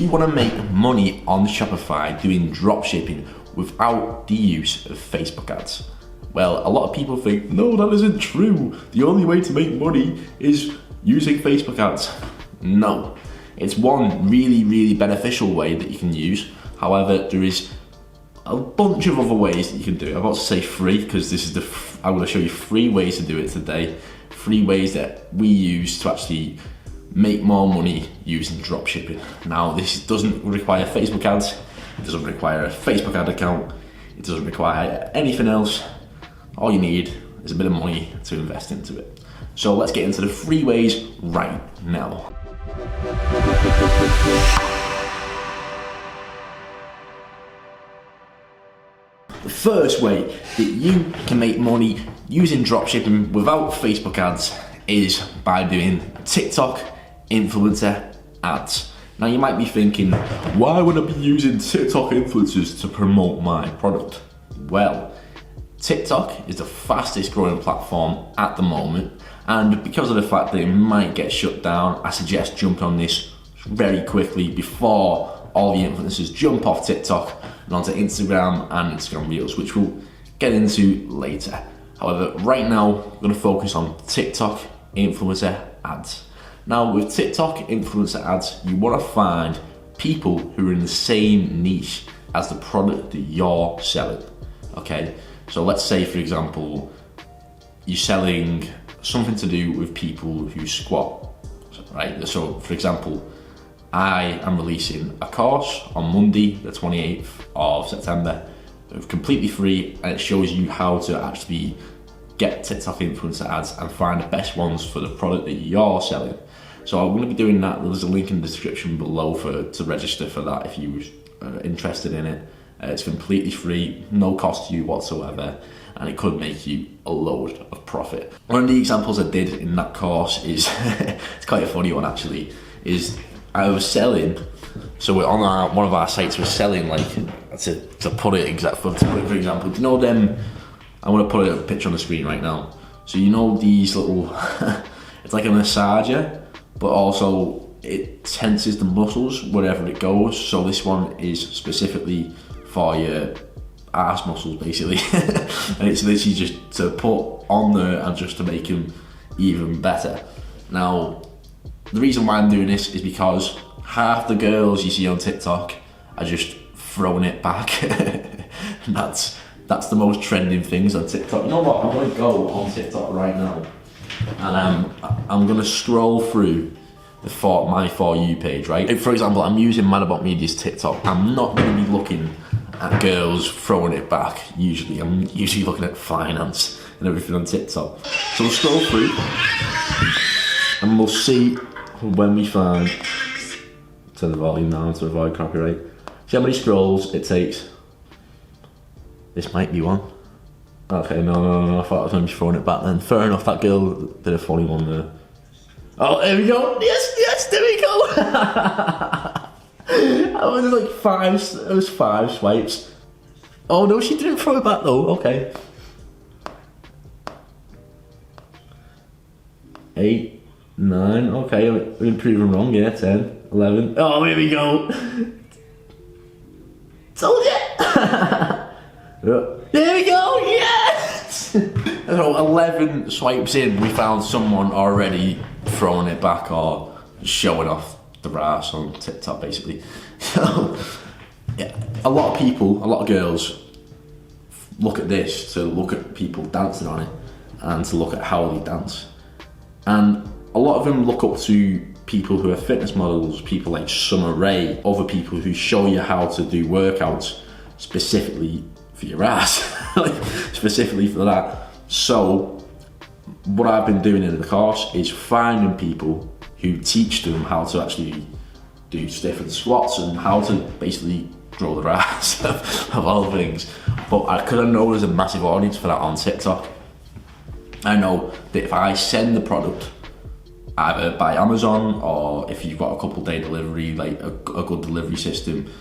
you want to make money on Shopify doing dropshipping without the use of Facebook ads? Well, a lot of people think, no, that isn't true. The only way to make money is using Facebook ads. No, it's one really beneficial way that you can use. However, there is a bunch of other ways that you can do it. I'm about to say free because I'm going to show you 3 ways to do it today. 3 ways that we use to actually make more money using dropshipping. Now, this doesn't require Facebook ads. It doesn't require a Facebook ad account. It doesn't require anything else. All you need is a bit of money to invest into it. So let's get into the 3 ways right now. The first way that you can make money using dropshipping without Facebook ads is by doing TikTok influencer ads. Now you might be thinking, why would I be using TikTok influencers to promote my product? Well, TikTok is the fastest growing platform at the moment, and because of the fact that it might get shut down, I suggest jumping on this very quickly before all the influencers jump off TikTok and onto Instagram and Instagram Reels, which we'll get into later. However, right now, we're going to focus on TikTok influencer ads. Now, with TikTok influencer ads, you want to find people who are in the same niche as the product that you're selling, okay? So let's say, for example, you're selling something to do with people who squat, right? So, for example, I am releasing a course on Monday, the 28th of September. It's completely free, and it shows you how to actually get TikTok influencer ads and find the best ones for the product that you're selling. So I'm going to be doing that. There's a link in the description below to register for that if you're interested in it. It's completely free, no cost to you whatsoever, and it could make you a load of profit. One of the examples I did in that course is, it's quite a funny one actually, is I was selling, so we're on one of our sites, we're selling like, to put it for example, do you know them, I'm going to put a picture on the screen right now. So you know these little, it's like a massager, but also it tenses the muscles wherever it goes. So this one is specifically for your arse muscles basically. And it's literally just to put on there and just to make them even better. Now, the reason why I'm doing this is because half the girls you see on TikTok are just throwing it back. And that's the most trending things on TikTok. You know what, I'm gonna go on TikTok right now and I'm gonna scroll through my For You page, right? If, for example, I'm using Mad About Media's TikTok, I'm not gonna be looking at girls throwing it back usually. I'm usually looking at finance and everything on TikTok. So we'll scroll through and we'll see when we find, turn the volume down to avoid copyright. See how many scrolls it takes. This might be one. Okay, no, I thought I was going to be throwing it back then. Fair enough, that girl did a funny one there. Oh, there we go. Yes, there we go. That was like 5 swipes. Oh no, she didn't throw it back though, okay. 8, 9, okay, I'm improving wrong, yeah, 10, 11. Oh, here we go. Told ya. There we go, yes! So 11 swipes in, we found someone already throwing it back or showing off the ass on TikTok basically. So, yeah, a lot of people, a lot of girls look at this to look at people dancing on it and to look at how they dance. And a lot of them look up to people who are fitness models, people like Summer Rae, other people who show you how to do workouts specifically for your ass, like specifically for that. So what I've been doing in the course is finding people who teach them how to actually do different squats and how to basically grow their ass of all things. But because I know there's a massive audience for that on TikTok, I know that if I send the product either by Amazon or if you've got a couple day delivery, like a good delivery system,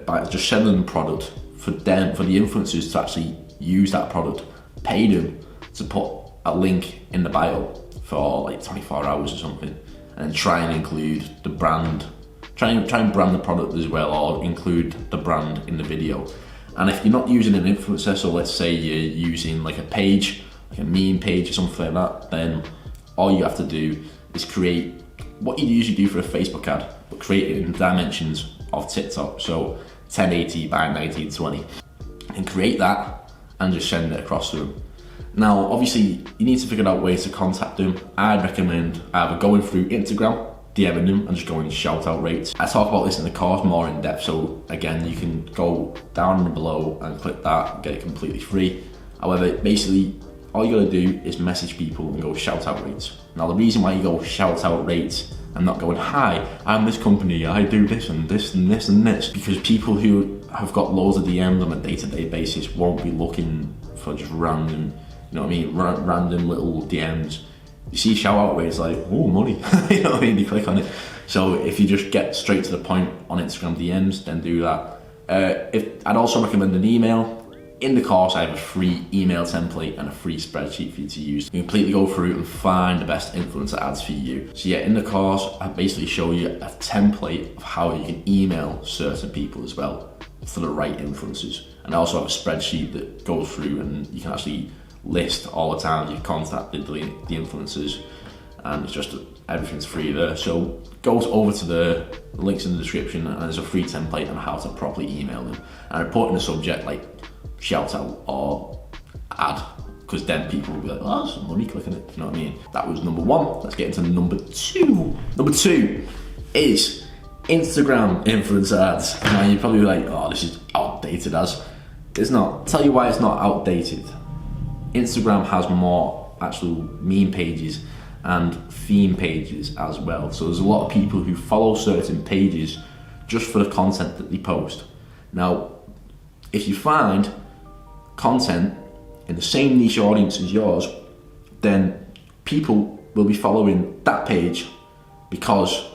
by just sending the product for the influencers to actually use that product, pay them to put a link in the bio for like 24 hours or something, and try and include the brand Try and brand the product as well, or include the brand in the video. And if you're not using an influencer, so let's say you're using like a page, like a meme page or something like that, then all you have to do is create what you usually do for a Facebook ad, but create it in dimensions of TikTok. So 1080 by 1920, and create that and just send it across to them. Now, obviously, you need to figure out ways to contact them. I'd recommend either going through Instagram, DMing them, and just going shout out rates. I talk about this in the course more in depth, so again, you can go down below and click that, get it completely free. However, basically, all you gotta do is message people and go shout out rates. Now, the reason why you go shout out rates and not going, hi, I'm this company, I do this and this and this and this, because people who have got loads of DMs on a day-to-day basis won't be looking for just random, you know what I mean, random little DMs. You see shout out rates like, oh, money, you know what I mean, you click on it. So if you just get straight to the point on Instagram DMs, then do that. I'd also recommend an email. In the course, I have a free email template and a free spreadsheet for you to use. You completely go through and find the best influencer ads for you. So yeah, in the course, I basically show you a template of how you can email certain people as well for the right influencers. And I also have a spreadsheet that goes through and you can actually list all the times you've contacted the influencers, and it's just everything's free there. So go over to the links in the description, and there's a free template on how to properly email them. And I put in the subject like shout out or ad, because then people will be like, oh, there's some money clicking it, you know what I mean? That was number one. Let's get into number two. Number two is Instagram influencer ads. Now you're probably like, oh, this is outdated as. It's not. I'll tell you why it's not outdated. Instagram has more actual meme pages and theme pages as well. So there's a lot of people who follow certain pages just for the content that they post. Now, if you find content in the same niche audience as yours, then people will be following that page because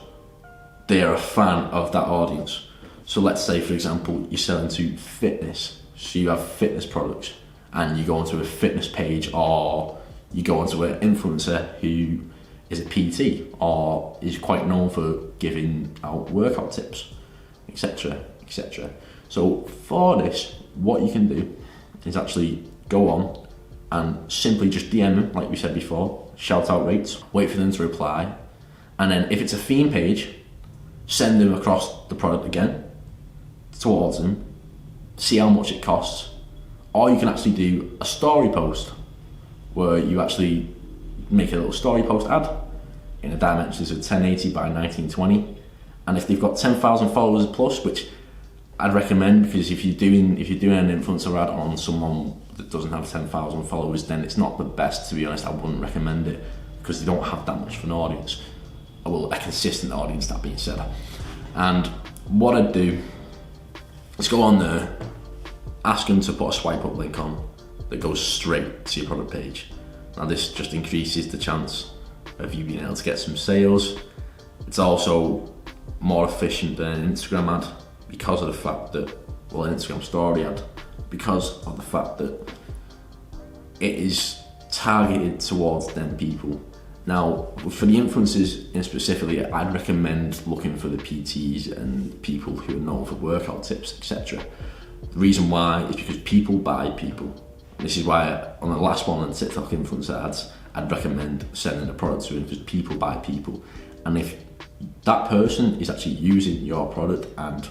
they are a fan of that audience. So let's say, for example, you're selling to fitness, so you have fitness products, and you go onto a fitness page, or you go onto an influencer who is a PT or is quite known for giving out workout tips, etc, etc. So for this, what you can do is actually go on and simply just DM them, like we said before, shout out rates, wait for them to reply, and then if it's a theme page, send them across the product again towards them, see how much it costs. Or you can actually do a story post where you actually make a little story post ad in the dimensions of 1080 by 1920. And if they've got 10,000 followers plus, which I'd recommend, because if you're doing an influencer ad on someone that doesn't have 10,000 followers, then it's not the best, to be honest. I wouldn't recommend it because they don't have that much of an audience. Well, a consistent audience, that being said. And what I'd do is go on there, ask them to put a swipe up link on that goes straight to your product page. Now this just increases the chance of you being able to get some sales. It's also more efficient than an Instagram ad because of the fact that, well, an Instagram story ad, because of the fact that it is targeted towards them people. Now, for the influencers in specifically, I'd recommend looking for the PTs and people who are known for workout tips, etc. The reason why is because people buy people. This is why on the last one on TikTok influencer ads, I'd recommend sending the product to them, because people buy people. And if that person is actually using your product and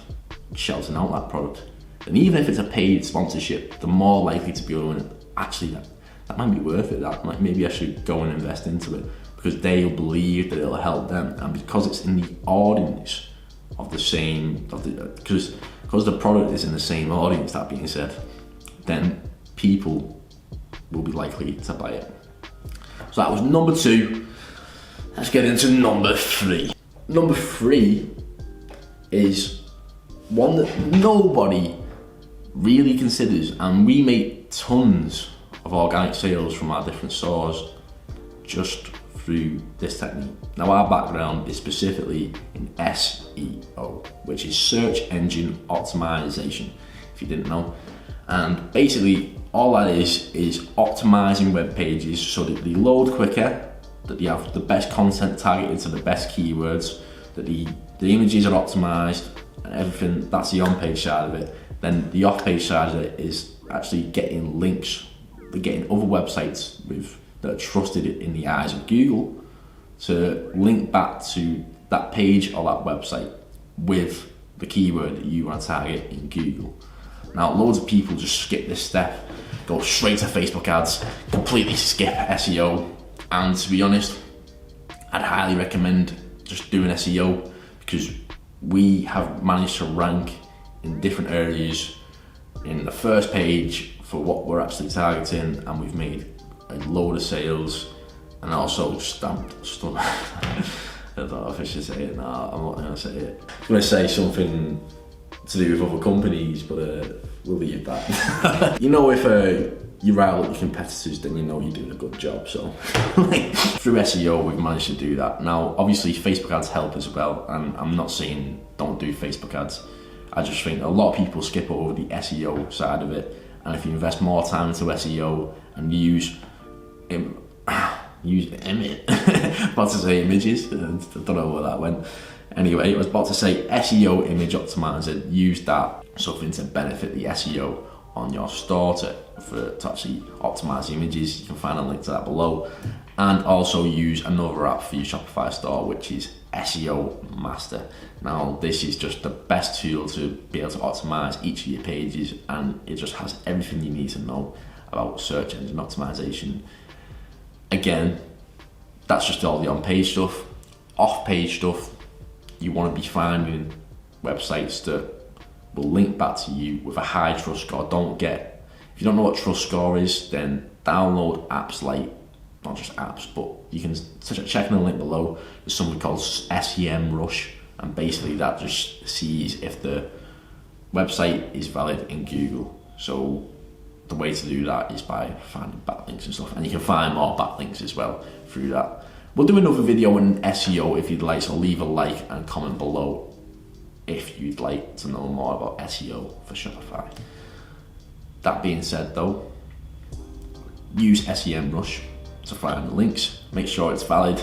shouting out that product, then even if it's a paid sponsorship, they're more likely to be going, actually, that might be worth it, that maybe I should go and invest into it, because they'll believe that it'll help them. And because it's in the audience of the same, because the product is in the same audience, that being said, then people will be likely to buy it. So that was number two. Let's get into number three. Number three is one that nobody really considers, and we make tons of organic sales from our different stores just through this technique. Now, our background is specifically in SEO, which is search engine optimization, if you didn't know. And basically all that is optimizing web pages so that they load quicker, that you have the best content targeted to the best keywords, that the images are optimized and everything. That's the on-page side of it. Then the off-page side of it is actually getting links, getting other websites that are trusted in the eyes of Google to link back to that page or that website with the keyword that you want to target in Google. Now, loads of people just skip this step, go straight to Facebook ads, completely skip SEO, and to be honest, I'd highly recommend just doing SEO, because we have managed to rank in different areas in the first page for what we're actually targeting, and we've made a load of sales, and also stamped. I don't know if I should say it. No, I'm not going to say it. I'm going to say something to do with other companies, but we'll leave that. You know, if you rile up your competitors, then you know you're doing a good job. So through SEO, we've managed to do that. Now, obviously, Facebook ads help as well, and I'm not saying don't do Facebook ads. I just think a lot of people skip over the SEO side of it, and if you invest more time into SEO and use about to say images, I don't know where that went. Anyway, I was about to say SEO image optimizer. Use that, something to benefit the SEO on your store to actually optimize the images. You can find a link to that below. And also use another app for your Shopify store, which is SEO Master. Now, this is just the best tool to be able to optimize each of your pages, and it just has everything you need to know about search engine optimization. Again, that's just all the on-page stuff. Off-page stuff, you want to be finding websites that will link back to you with a high trust score. If you don't know what trust score is, then download apps like, not just apps, but you can check in the link below. There's something called SEMrush, and basically that just sees if the website is valid in Google. So the way to do that is by finding backlinks and stuff, and you can find more backlinks as well through that. We'll do another video on SEO if you'd like, so leave a like and comment below if you'd like to know more about SEO for Shopify. That being said though, use SEMrush to find the links, make sure it's valid,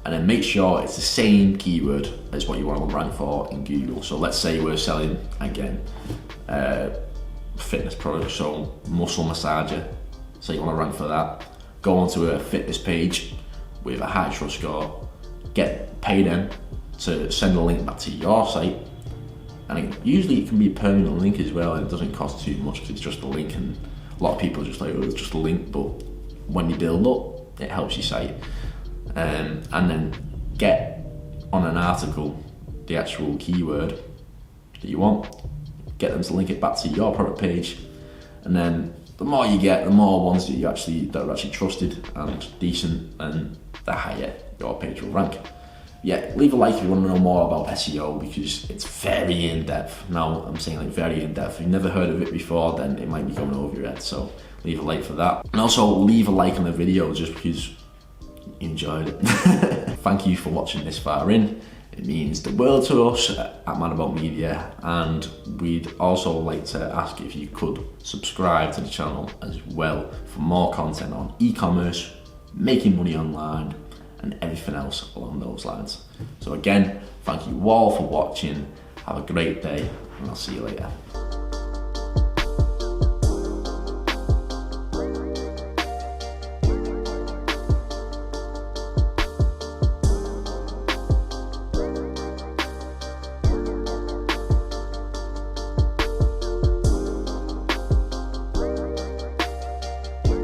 and then make sure it's the same keyword as what you want to rank for in Google. So let's say we're selling, again, fitness products, so muscle massager, so you want to rank for that. Go onto a fitness page with a high trust score, pay them to send a link back to your site, and usually it can be a permanent link as well, and it doesn't cost too much because it's just a link, and a lot of people are just like, oh, it's just a link, but when you build up, it helps your site. And then get on an article the actual keyword that you want, get them to link it back to your product page, and then the more you get, the more ones that are actually trusted and decent, and the higher your page will rank. Yeah, leave a like if you want to know more about SEO, because it's very in-depth. Now, I'm saying like very in-depth. If you've never heard of it before, then it might be going over your head, so leave a like for that. And also leave a like on the video just because you enjoyed it. Thank you for watching this far in. It means the world to us at Man About Media, and we'd also like to ask if you could subscribe to the channel as well for more content on e-commerce, making money online, and everything else along those lines. So again, thank you all for watching. Have a great day, and I'll see you later.